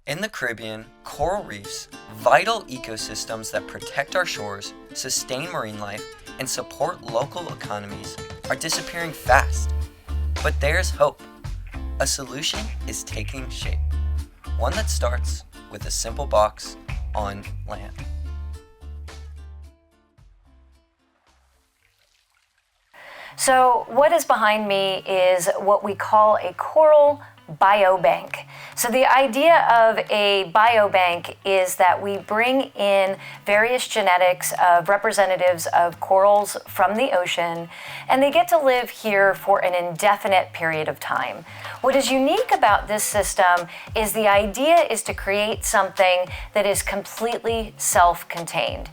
In the Caribbean, coral reefs, vital ecosystems that protect our shores, sustain marine life, and support local economies, are disappearing fast. But there's hope. A solution is taking shape. One that starts with a simple box on land. So what is behind me is what we call a coral biobank. So the idea of a biobank is that we bring in various genetics of representatives of corals from the ocean, and they get to live here for an indefinite period of time. What is unique about this system is the idea is to create something that is completely self-contained.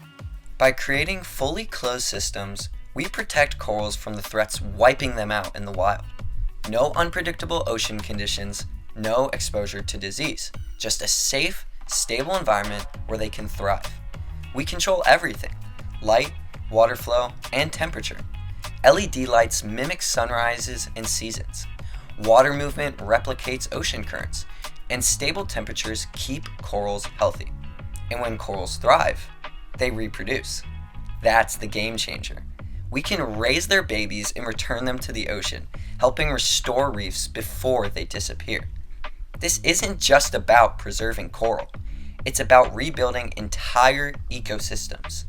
By creating fully closed systems, we protect corals from the threats wiping them out in the wild. No unpredictable ocean conditions, no exposure to disease, just a safe, stable environment where they can thrive. We control everything: light, water flow, and temperature. LED lights mimic sunrises and seasons. Water movement replicates ocean currents, and stable temperatures keep corals healthy. And when corals thrive, they reproduce. That's the game changer. We can raise their babies and return them to the ocean, helping restore reefs before they disappear. This isn't just about preserving coral. It's about rebuilding entire ecosystems.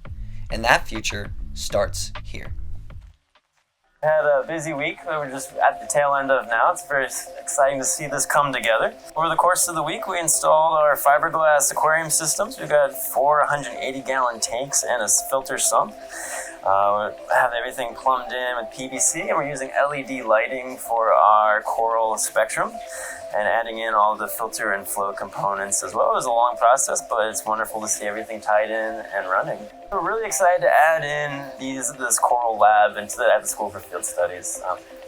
And that future starts here. Had a busy week that we're just at the tail end of now. It's very exciting to see this come together. Over the course of the week, we installed our fiberglass aquarium systems. We've got 480-gallon tanks and a filter sump. We have everything plumbed in with PVC, and we're using LED lighting for our coral spectrum and adding in all the filter and flow components as well. It was a long process, but it's wonderful to see everything tied in and running. We're really excited to add in this coral lab at the School for Field Studies.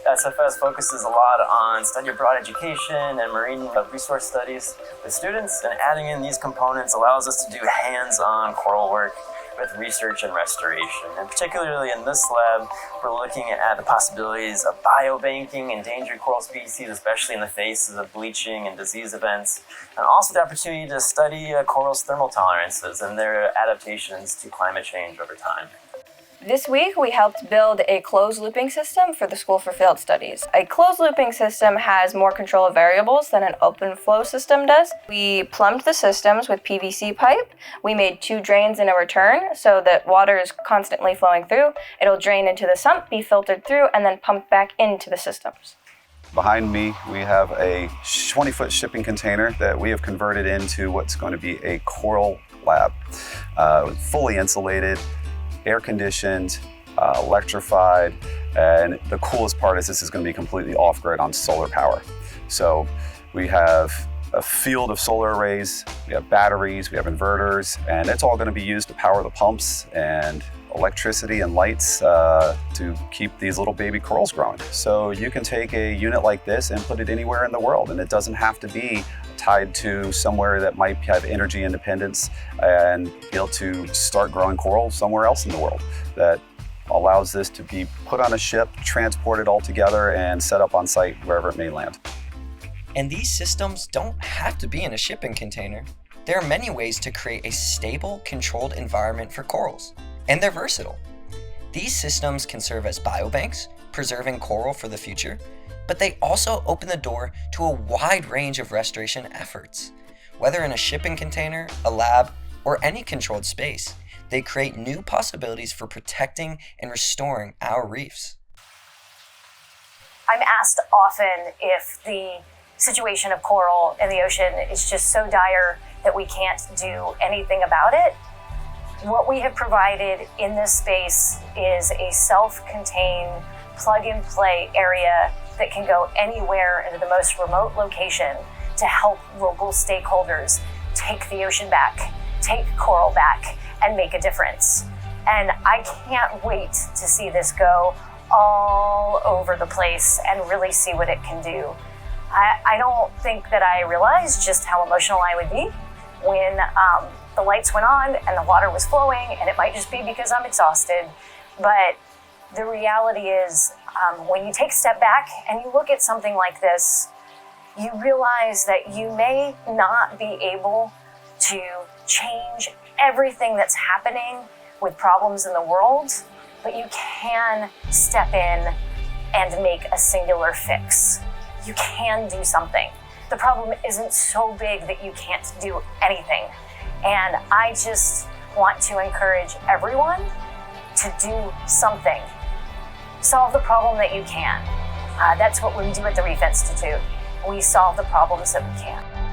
SFS focuses a lot on study abroad education and marine resource studies with students, and adding in these components allows us to do hands-on coral work with research and restoration. And particularly in this lab, we're looking at the possibilities of biobanking endangered coral species, especially in the faces of bleaching and disease events, and also the opportunity to study corals' thermal tolerances and their adaptations to climate change over time. This week, we helped build a closed looping system for the School for Field Studies. A closed looping system has more control of variables than an open flow system does. We plumbed the systems with PVC pipe. We made 2 drains in a return so that water is constantly flowing through. It'll drain into the sump, be filtered through, and then pumped back into the systems. Behind me, we have a 20-foot shipping container that we have converted into what's going to be a coral lab. Fully insulated, air-conditioned, electrified, and the coolest part is this is going to be completely off-grid on solar power. So we have a field of solar arrays, we have batteries, we have inverters, and it's all going to be used to power the pumps and electricity and lights to keep these little baby corals growing. So you can take a unit like this and put it anywhere in the world, and it doesn't have to be tied to somewhere that might have energy independence and be able to start growing coral somewhere else in the world. That allows this to be put on a ship, transported all together, and set up on site wherever it may land. And these systems don't have to be in a shipping container. There are many ways to create a stable, controlled environment for corals, and they're versatile. These systems can serve as biobanks, preserving coral for the future, but they also open the door to a wide range of restoration efforts. Whether in a shipping container, a lab, or any controlled space, they create new possibilities for protecting and restoring our reefs. I'm asked often if the situation of coral in the ocean is just so dire that we can't do anything about it. What we have provided in this space is a self-contained, plug-and-play area that can go anywhere into the most remote location to help local stakeholders take the ocean back, take coral back, and make a difference. And I can't wait to see this go all over the place and really see what it can do. I don't think that I realized just how emotional I would be when the lights went on and the water was flowing, and it might just be because I'm exhausted, but the reality is when you take a step back and you look at something like this, you realize that you may not be able to change everything that's happening with problems in the world, but you can step in and make a singular fix. You can do something. The problem isn't so big that you can't do anything. And I just want to encourage everyone to do something. Solve the problem that you can. That's what we do at the Reef Institute. We solve the problems that we can.